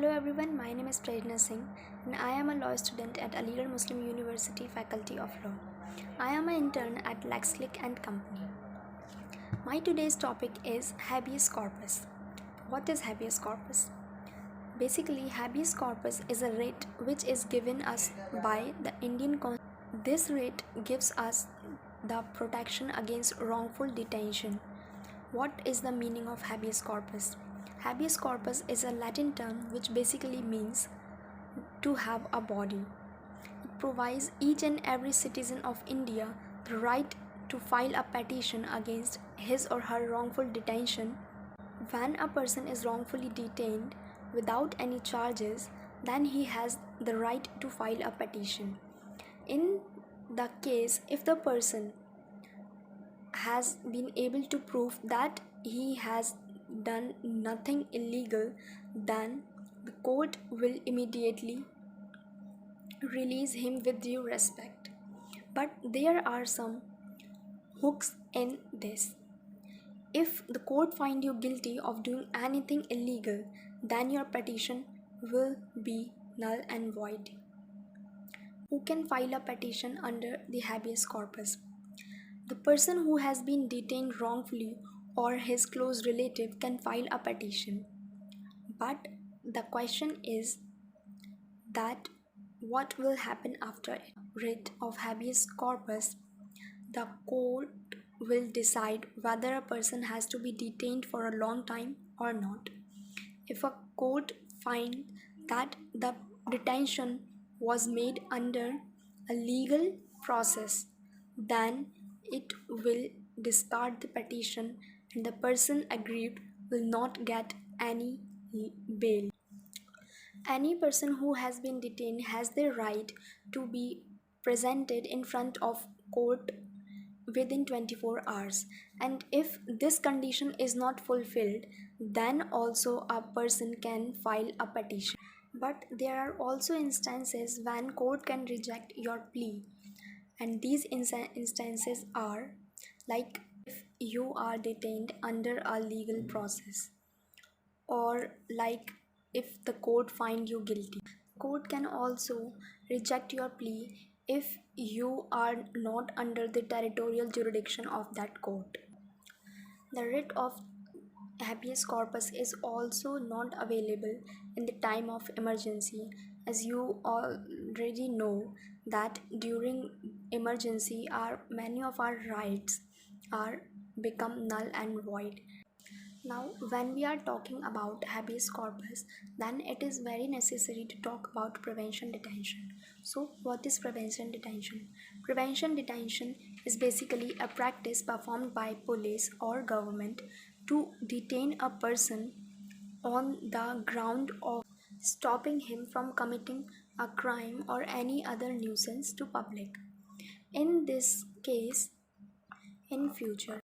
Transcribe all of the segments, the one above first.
Hello everyone, my name is Prerana Singh and I am a law student at Aligarh Muslim University Faculty of Law. I am an intern at LEXCLIQ and Company. My today's topic is Habeas Corpus. What is Habeas Corpus? Basically, Habeas Corpus is a writ which is given us by the Indian Constitution. This writ gives us the protection against wrongful detention. What is the meaning of Habeas Corpus? Habeas corpus is a Latin term which basically means to have a body. It provides each and every citizen of India the right to file a petition against his or her wrongful detention. When a person is wrongfully detained without any charges, then he has the right to file a petition. In the case, if the person has been able to prove that he has done nothing illegal, then the court will immediately release him with due respect. But there are some hooks in this. If the court finds you guilty of doing anything illegal, then your petition will be null and void. Who can file a petition under the habeas corpus? The person who has been detained wrongfully or his close relative can file a petition. But the question is that what will happen after a writ of habeas corpus? The court will decide whether a person has to be detained for a long time or not. If a court finds that the detention was made under a legal process, then it will discard the petition and the person aggrieved will not get any bail. Any person who has been detained has the right to be presented in front of court within 24 hours, and if this condition is not fulfilled, then also a person can file a petition. But there are also instances when court can reject your plea, and these instances are like if you are detained under a legal process, or like if the court find you guilty. Court can also reject your plea if you are not under the territorial jurisdiction of that court. The writ of habeas corpus is also not available in the time of emergency, as you already know that during emergency many of our rights are become null and void. Now, when we are talking about habeas corpus, then it is very necessary to talk about prevention detention. So, what is prevention detention? Prevention detention is basically a practice performed by police or government to detain a person on the ground of stopping him from committing a crime or any other nuisance to public. In this case, in future,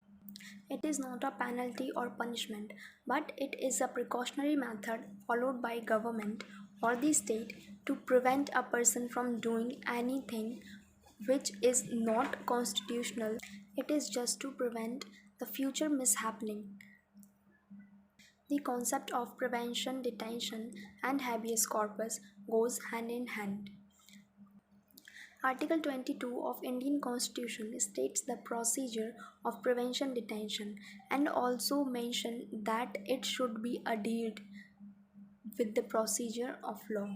it is not a penalty or punishment, but it is a precautionary method followed by government or the state to prevent a person from doing anything which is not constitutional. It is just to prevent the future mishappening. The concept of prevention detention and habeas corpus goes hand in hand. Article 22 of Indian Constitution states the procedure of prevention detention and also mention that it should be adhered with the procedure of law.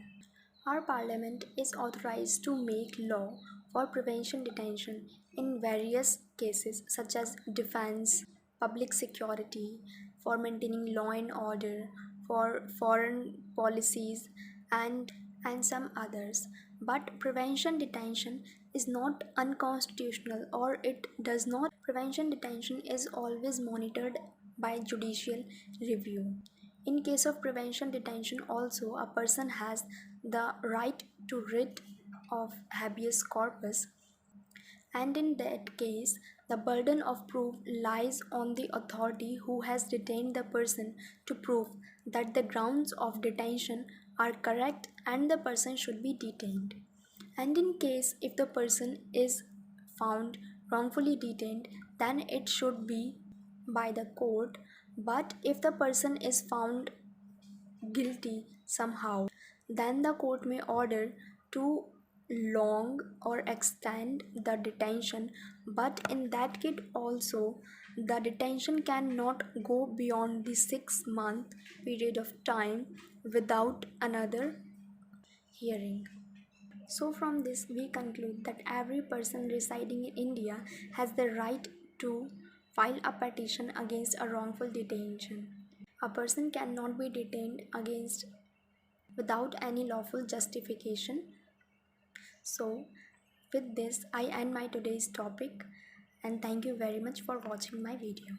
Our parliament is authorized to make law for prevention detention in various cases such as defense, public security, for maintaining law and order, for foreign policies and some others. But prevention detention is not unconstitutional, or it does not. Prevention detention is always monitored by judicial review. In case of prevention detention also, a person has the right to writ of habeas corpus, and in that case the burden of proof lies on the authority who has detained the person to prove that the grounds of detention are correct and the person should be detained. And in case if the person is found wrongfully detained, then it should be by the court. But if the person is found guilty, somehow, then the court may order to long or extend the detention, but in that case also the detention cannot go beyond the 6-month period of time without another hearing. So from this we conclude that every person residing in India has the right to file a petition against a wrongful detention. A person cannot be detained against without any lawful justification. So with this I end my today's topic, and thank you very much for watching my video.